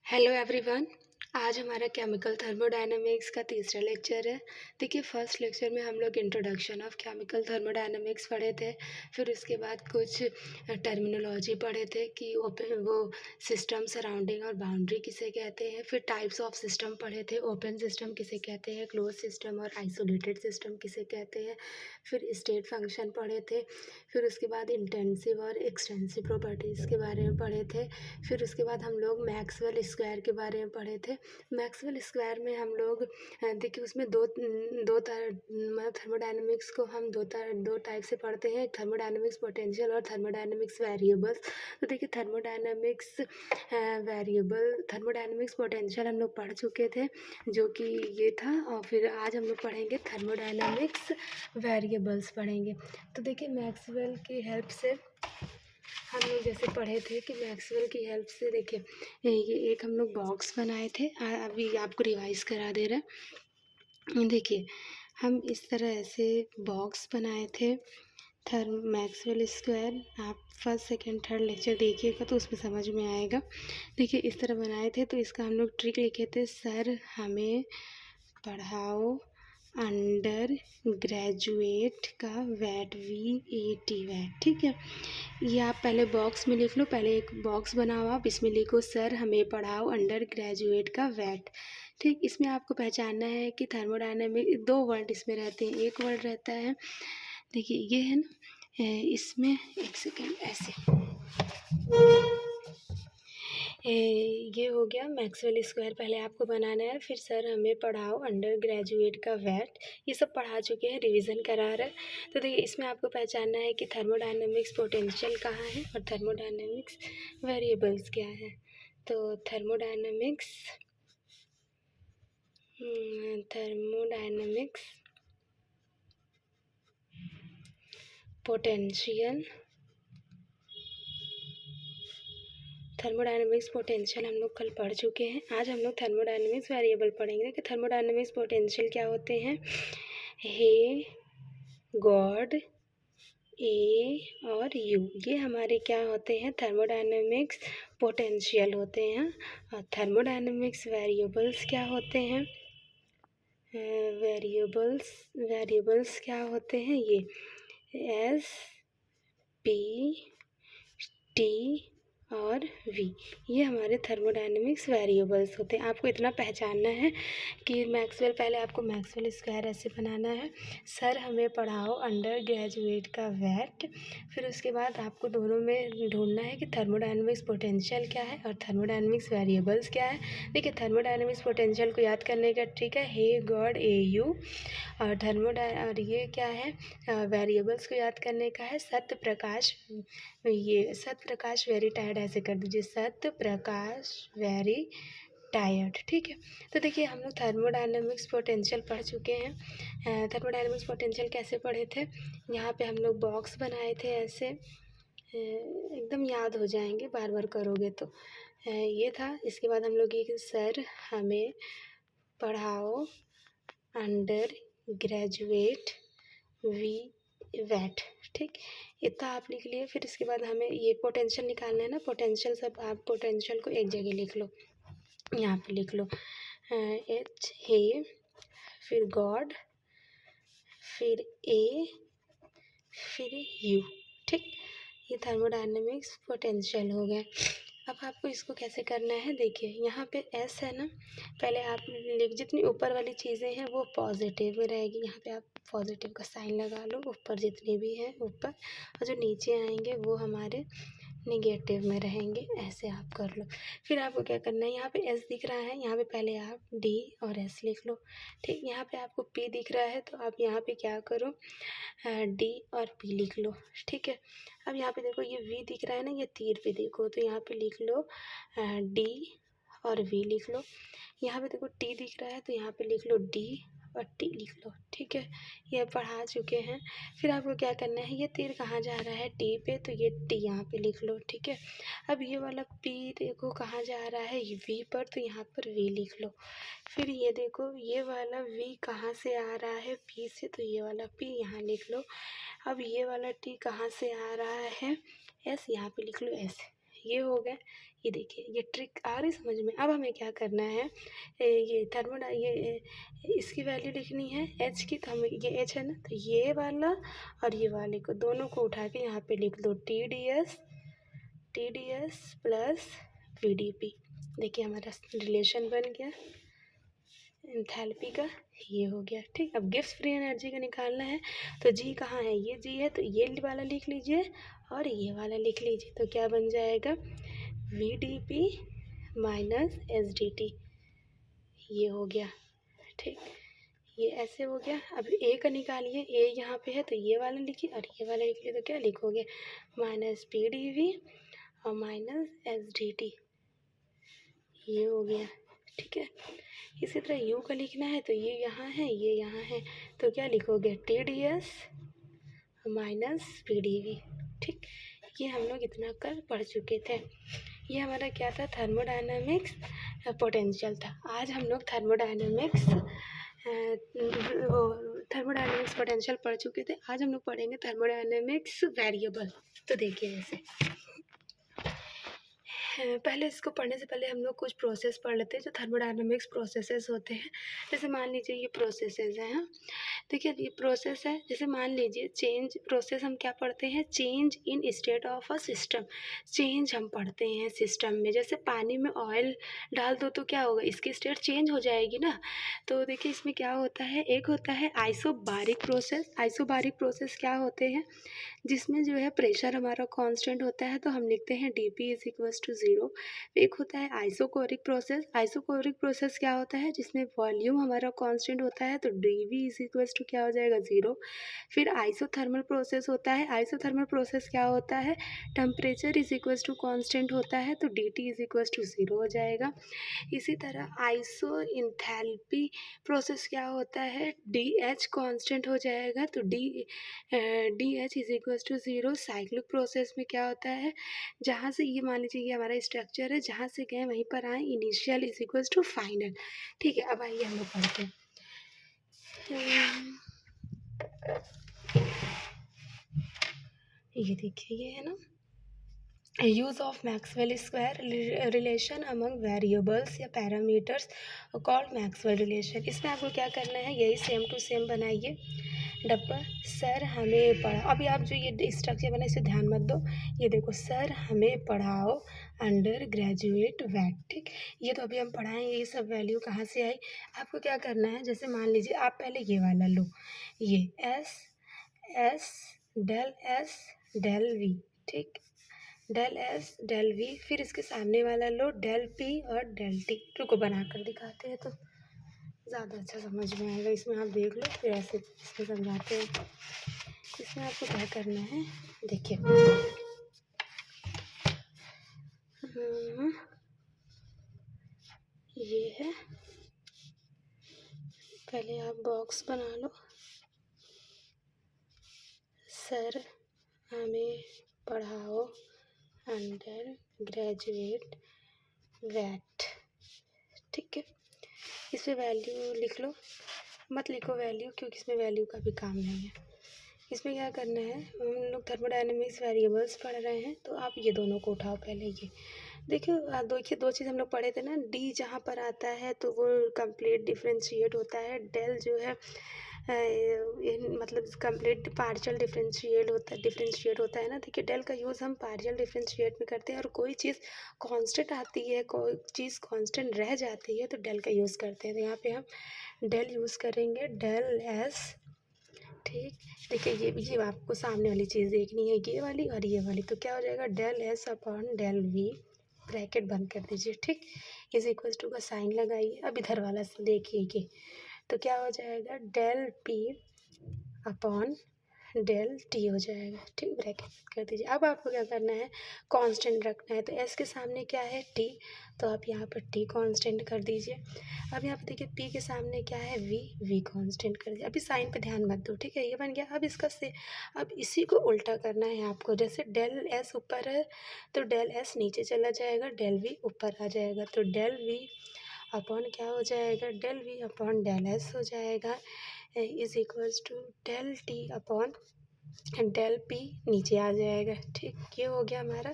Hello everyone. आज हमारा chemical thermodynamics का तीसरा लेक्चर है। देखिए, फर्स्ट लेक्चर में हम लोग इंट्रोडक्शन ऑफ केमिकल थर्मोडायनामिक्स पढ़े थे। फिर उसके बाद कुछ टर्मिनोलॉजी पढ़े थे कि वो सिस्टम, सराउंडिंग और बाउंड्री किसे कहते हैं। फिर टाइप्स ऑफ सिस्टम पढ़े थे, ओपन सिस्टम किसे कहते हैं, क्लोज सिस्टम और आइसोलेटेड सिस्टम किसे कहते हैं। फिर स्टेट फंक्शन पढ़े थे। फिर उसके बाद इंटेंसिव और एक्सटेंसिव प्रॉपर्टीज़ के बारे में पढ़े थे। फिर उसके बाद हम लोग मैक्सवेल स्क्वायर के बारे में पढ़े थे। मैक्सवेल स्क्वायर में हम लोग देखिए, उसमें मतलब थर्मोडायनेमिक्स को हम दो टाइप से पढ़ते हैं, थर्मोडायनेमिक्स पोटेंशियल और थर्मोडायनेमिक्स वेरिएबल्स। तो देखिए, थर्मोडायनेमिक्स पोटेंशियल हम लोग पढ़ चुके थे, जो कि ये था। और फिर आज हम लोग पढ़ेंगे थर्मोडायनेमिक्स वेरिएबल्स पढ़ेंगे। तो देखिए, मैक्सवेल की हेल्प से हम लोग जैसे पढ़े थे कि मैक्सवेल की हेल्प से देखिए, ये एक हम लोग बॉक्स बनाए थे। अभी आपको रिवाइज करा दे रहा है। देखिए, हम इस तरह ऐसे बॉक्स बनाए थे, मैक्सवेल स्क्वायर। आप फर्स्ट सेकंड थर्ड लेक्चर देखिएगा तो उसमें समझ में आएगा। देखिए, इस तरह बनाए थे। तो इसका हम लोग ट्रिक लिखे थे, सर हमें पढ़ाओ अंडर ग्रेजुएट का वैट, VAT वैट। ठीक है, ये आप पहले बॉक्स में लिख लो। पहले एक बॉक्स बनाओ, आप इसमें लिखो, सर हमें पढ़ाओ अंडर ग्रेजुएट का वैट। ठीक, इसमें आपको पहचानना है कि थर्मोडायनामिक दो वर्ड इसमें रहते हैं। एक वर्ड रहता है, देखिए ये है ना, इसमें एक सेकेंड ऐसे, ये हो गया मैक्सवेल स्क्वायर, पहले आपको बनाना है। फिर सर हमें पढ़ाओ अंडर ग्रेजुएट का वैट, ये सब पढ़ा चुके हैं, रिवीजन करा रहा है। तो देखिए, इसमें आपको पहचानना है कि थर्मोडायनेमिक्स पोटेंशियल कहाँ है और थर्मोडायनेमिक्स वेरिएबल्स क्या है। तो थर्मोडायनेमिक्स पोटेंशियल, थर्मोडायनेमिक्स पोटेंशियल हम लोग कल पढ़ चुके हैं। आज हम लोग थर्मोडायनेमिक्स वेरिएबल पढ़ेंगे कि थर्मोडायनेमिक्स पोटेंशियल क्या होते हैं। हे गॉड, ए और यू, ये हमारे क्या होते हैं, थर्मोडायनेमिक्स पोटेंशियल होते हैं। और थर्मोडायनेमिक्स वेरिएबल्स क्या होते हैं, वेरिएबल्स क्या होते हैं, ये S, P, T और V, ये हमारे थर्मोडायनेमिक्स वेरिएबल्स होते हैं। आपको इतना पहचानना है कि मैक्सवेल, पहले आपको मैक्सवेल स्क्वायर ऐसे बनाना है, सर हमें पढ़ाओ अंडर ग्रेजुएट का वैट। फिर उसके बाद आपको दोनों में ढूंढना है कि थर्मोडायनेमिक्स पोटेंशियल क्या है और थर्मोडायनेमिक्स वेरिएबल्स क्या है। देखिए, थर्मोडायनेमिक्स पोटेंशियल को याद करने का ट्रिक है, हे गॉड, AU। और ये क्या है, वेरिएबल्स को याद करने का है, सत्य प्रकाश। ये सत्य प्रकाश वेरी टायर्ड ऐसे कर दीजिए, सत्य प्रकाश वेरी टायर्ड। ठीक है, तो देखिए, हम लोग थर्मोडायनेमिक्स पोटेंशियल पढ़ चुके हैं। थर्मोडायनेमिक्स पोटेंशियल कैसे पढ़े थे, यहाँ पे हम लोग बॉक्स बनाए थे ऐसे, एकदम याद हो जाएंगे बार बार करोगे तो। ये था। इसके बाद हम लोग ये, सर हमें पढ़ाओ अंडर ग्रेजुएट वैट। ठीक, इतना आप लिख लिए। फिर इसके बाद हमें ये पोटेंशियल निकालना है ना, पोटेंशियल सब आप पोटेंशियल को एक जगह लिख लो, यहाँ पे लिख लो, H, हे, फिर गॉड, फिर A, फिर U। ठीक, ये थर्मोडायनेमिक्स पोटेंशियल हो गया। अब आपको इसको कैसे करना है, देखिए यहाँ पे S है ना, पहले आप जितनी ऊपर वाली चीज़ें हैं वो पॉजिटिव में रहेगी, यहाँ पे आप पॉजिटिव का साइन लगा लो, ऊपर जितने भी हैं ऊपर, और जो नीचे आएंगे वो हमारे निगेटिव में रहेंगे, ऐसे आप कर लो। फिर आपको क्या करना है, यहाँ पे S दिख रहा है, यहाँ पे पहले आप D और S लिख लो। ठीक, यहाँ पे आपको P दिख रहा है, तो आप यहाँ पे क्या करो, D और P लिख लो। ठीक है, अब यहाँ पे देखो, ये V दिख रहा है ना, ये तीर पे देखो, तो यहाँ पे लिख लो D और V लिख लो। यहाँ पे देखो T दिख रहा है, तो यहाँ पे लिख लो D और T लिख लो। ठीक है, ये पढ़ा चुके हैं। फिर आपको क्या करना है, ये तीर कहाँ जा रहा है, T पे, तो ये T यहाँ पे लिख लो। ठीक है, अब ये वाला P देखो कहाँ जा रहा है, V पर, तो यहाँ पर V लिख लो। फिर ये देखो, ये वाला V कहाँ से आ रहा है, P से, तो ये वाला P यहाँ लिख लो। अब ये वाला T कहाँ से आ रहा है, S, यहाँ पे लिख लो S। ये हो गया। ये देखिए ये ट्रिक आ रही समझ में। अब हमें क्या करना है, ये इसकी वैल्यू लिखनी है एच की, तो हम ये एच है ना, तो ये वाला और ये वाले को दोनों को उठा के यहाँ पे लिख दो T D S plus V D P. देखिए हमारा रिलेशन बन गया एंथैल्पी का, ये हो गया। ठीक, अब गिब्स फ्री एनर्जी का निकालना है, तो जी कहाँ है, ये जी है, तो ये वाला लिख लीजिए और ये वाला लिख लीजिए। तो क्या बन जाएगा, V D P minus S D T, ये हो गया। ठीक, ये ऐसे हो गया। अब ए का निकालिए, ए यहाँ पे है तो ये वाला लिखिए और ये वाला लिखिए, तो क्या लिखोगे, माइनस पी डी वी और माइनस एस डी टी, ये हो गया। ठीक है, इसी तरह यू का लिखना है, तो ये यहाँ है, ये यहाँ है, तो क्या लिखोगे, T D S minus P D V. ठीक, ये हम लोग इतना कर पढ़ चुके थे। ये हमारा क्या था, थर्मोडायनामिक्स पोटेंशियल था। आज हम लोग थर्मोडायनामिक्स पोटेंशियल पढ़ चुके थे। आज हम लोग पढ़ेंगे थर्मोडायनामिक्स वेरिएबल। तो देखिए ऐसे, पहले इसको पढ़ने से पहले हम लोग कुछ प्रोसेस पढ़ लेते हैं जो थर्मोडायनामिक्स प्रोसेसेस होते हैं। जैसे मान लीजिए ये प्रोसेसेस हैं, हाँ देखिए ये प्रोसेस है। जैसे मान लीजिए चेंज प्रोसेस हम क्या पढ़ते हैं, change in state of a system. Change हम पढ़ते हैं सिस्टम में, जैसे पानी में ऑयल डाल दो तो क्या होगा, इसकी स्टेट चेंज हो जाएगी ना। तो देखिए इसमें क्या होता है, एक होता है आइसोबारिक प्रोसेस। आइसोबारिक प्रोसेस क्या होते हैं, जिसमें जो है प्रेशर हमारा कांस्टेंट होता है, तो हम लिखते हैं D P is equals to 0। एक होता है आइसोकोरिक प्रोसेस। आइसोकोरिक प्रोसेस क्या होता है, जिसमें वॉल्यूम हमारा कांस्टेंट होता है, तो D V is equals to क्या हो जाएगा, 0। फिर आइसोथर्मल प्रोसेस होता है। आइसोथर्मल प्रोसेस क्या होता है, temperature is equals to constant होता है, तो D T is equals to 0 हो जाएगा। इसी तरह आइसो इंथैल्पी प्रोसेस क्या होता है, डी एच कॉन्स्टेंट हो जाएगा, तो D H is equals to 0। Cyclic process में क्या होता है, जहाँ से ये मान लीजिए ये हमारा स्ट्रक्चर है, जहाँ से गए वहीं पर आए, initial is equals to final. ठीक है, अब आइए हम लोग पढ़ते हैं। ये देखिए ये है ना, use of Maxwell square relation among variables या पैरामीटर्स कॉल्ड मैक्सवेल रिलेशन। इसमें आपको क्या करना है, यही सेम टू सेम बनाइए। डब्बा, सर हमें पढ़ाओ। अभी आप जो ये स्ट्रक्चर बना इसे ध्यान मत दो। ये देखो, सर हमें पढ़ाओ अंडर ग्रेजुएट वैट। ठीक, ये तो अभी हम पढ़ाएंगे, ये सब वैल्यू कहाँ से आई। आपको क्या करना है, जैसे मान लीजिए आप पहले ये वाला लो, ये एस डेल वी। ठीक, डेल एस डेल वी, फिर इसके सामने वाला लो डेल पी और डेल टी। रुको बना कर दिखाते हैं तो ज़्यादा अच्छा समझ में आएगा। इसमें आप देख लो, फिर ऐसे इसमें समझाते हैं। इसमें आपको क्या करना है, देखिए ये है, पहले आप बॉक्स बना लो, सर हमें पढ़ाओ अंडर ग्रेजुएट वैट। ठीक है, इस पर वैल्यू लिख लो, मत लिखो वैल्यू, क्योंकि इसमें वैल्यू का भी काम नहीं है। इसमें क्या करना है, हम लोग थर्मोडायनेमिक्स वेरिएबल्स पढ़ रहे हैं, तो आप ये दोनों को उठाओ पहले। ये देखिए दो चीज़ हम लोग पढ़े थे ना, डी जहाँ पर आता है तो वो कंप्लीट डिफ्रेंशिएट होता है, डेल जो है मतलब कंप्लीट पार्शियल डिफ्रेंशिएट होता है ना। देखिए डेल का यूज़ हम पार्शियल डिफ्रेंशिएट में करते हैं, और कोई चीज़ कांस्टेंट आती है, कोई चीज़ कांस्टेंट रह जाती है, तो डेल का यूज़ करते हैं। तो यहाँ पे हम डेल यूज़ करेंगे, डेल एस। ठीक, देखिए ये आपको सामने वाली चीज़ देखनी है, ये वाली और ये वाली, तो क्या हो जाएगा, del S upon del V, bracket बंद कर दीजिए। ठीक, इज इक्वल्स टू का साइन लगाइए। अब इधर वाला से देखिए कि, तो क्या हो जाएगा, del P upon del T हो जाएगा। ठीक, ब्रैकेट कर दीजिए। अब आपको क्या करना है, कांस्टेंट रखना है, तो एस के सामने क्या है, टी, तो आप यहाँ पर टी कांस्टेंट कर दीजिए। अब यहाँ पर देखिए पी के सामने क्या है, वी कांस्टेंट कर दीजिए। अभी साइन पे ध्यान मत दो, ठीक है, ये बन गया। अब अब इसी को उल्टा करना है आपको, जैसे डेल एस ऊपर है तो डेल एस नीचे चला जाएगा, डेल वी ऊपर आ जाएगा, तो डेल वी अपॉन क्या हो जाएगा, del V upon del S हो जाएगा, is equals to del T upon del P नीचे आ जाएगा। ठीक, ये हो गया हमारा।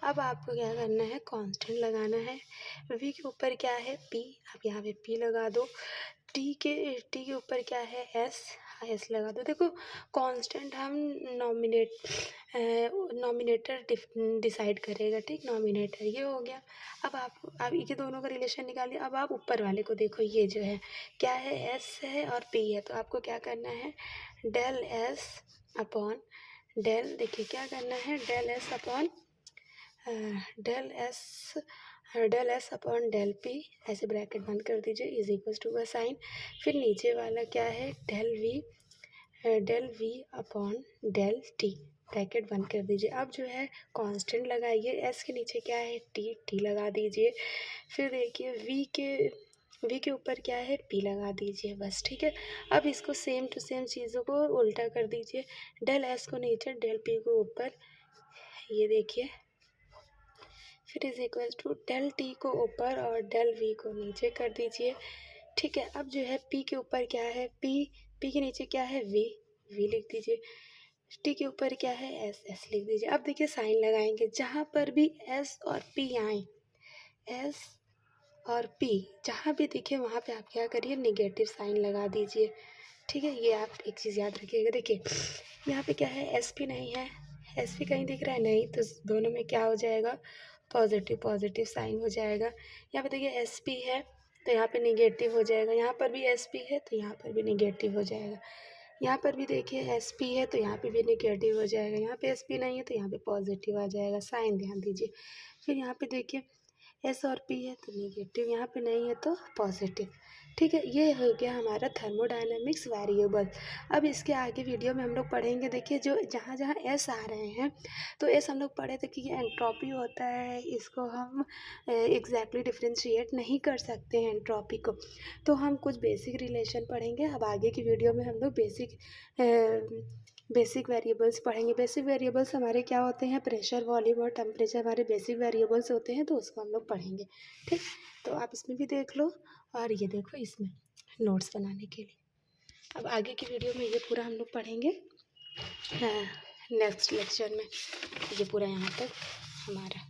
अब आपको क्या करना है, कांस्टेंट लगाना है। वी के ऊपर क्या है, पी, आप यहाँ पे पी लगा दो। टी के ऊपर क्या है, एस, एस लगा दो। देखो कांस्टेंट हम नॉमिनेटर डिसाइड करेगा। ठीक, नॉमिनेटर ये हो गया। अब आप ये दोनों का रिलेशन निकालिए। अब आप ऊपर वाले को देखो, ये जो है क्या है, एस है और पी है। तो आपको क्या करना है, डेल एस अपॉन डेल, देखिए क्या करना है, del S upon del S upon del P, ऐसे ब्रैकेट बंद कर दीजिए, इज इक्वल्स टू का साइन। फिर नीचे वाला क्या है, del V upon del T, bracket बंद कर दीजिए। अब जो है कांस्टेंट लगाइए, एस के नीचे क्या है, टी, टी लगा दीजिए। फिर देखिए वी के ऊपर क्या है, पी लगा दीजिए, बस। ठीक है, अब इसको सेम टू सेम चीज़ों को उल्टा कर दीजिए। डेल एस को नीचे, डेल पी को ऊपर, ये देखिए। फिर is equal to del T को ऊपर और डेल वी को नीचे कर दीजिए। ठीक है, अब जो है पी के ऊपर क्या है, पी के नीचे क्या है, वी, वी लिख दीजिए। टी के ऊपर क्या है, एस, एस लिख दीजिए। अब देखिए साइन लगाएंगे, जहाँ पर भी एस और पी आए, एस और पी जहाँ भी दिखे वहाँ पे आप क्या करिए, निगेटिव साइन लगा दीजिए। ठीक है, ये आप एक चीज़ याद रखिएगा। देखिए यहाँ पे क्या है, एस पी नहीं है, एस पी कहीं दिख रहा है नहीं, तो दोनों में क्या हो जाएगा, पॉजिटिव पॉजिटिव साइन हो जाएगा। यहाँ पे देखिए एस पी है तो यहाँ पे निगेटिव हो जाएगा, यहाँ पर भी एस पी है तो यहाँ पर भी निगेटिव हो जाएगा। यहाँ पर भी देखिए एस पी है तो यहाँ पे भी निगेटिव हो जाएगा, यहाँ पे एस पी नहीं है तो यहाँ पे पॉजिटिव आ जाएगा। साइन ध्यान दीजिए। फिर यहाँ पे देखिए एस और पी है तो निगेटिव, यहाँ पे नहीं है तो पॉजिटिव। ठीक है, ये हो गया हमारा थर्मोडायनेमिक्स वेरिएबल। अब इसके आगे वीडियो में हम लोग पढ़ेंगे। देखिए जो जहाँ जहाँ एस आ रहे हैं तो एस हम लोग पढ़े थे कि ये एंट्रोपी होता है, इसको हम एग्जैक्टली डिफ्रेंशिएट नहीं कर सकते हैं एंट्रोपी को। तो हम कुछ बेसिक रिलेशन पढ़ेंगे। अब आगे की वीडियो में हम लोग बेसिक वेरिएबल्स पढ़ेंगे। बेसिक वेरिएबल्स हमारे क्या होते हैं, प्रेशर, वॉल्यूम और टेम्परेचर हमारे बेसिक वेरिएबल्स होते हैं, तो उसको हम लोग पढ़ेंगे। ठीक, तो आप इसमें भी देख लो और ये देखो इसमें नोट्स बनाने के लिए। अब आगे की वीडियो में ये पूरा हम लोग पढ़ेंगे नेक्स्ट लेक्चर में। ये पूरा यहाँ तक हमारा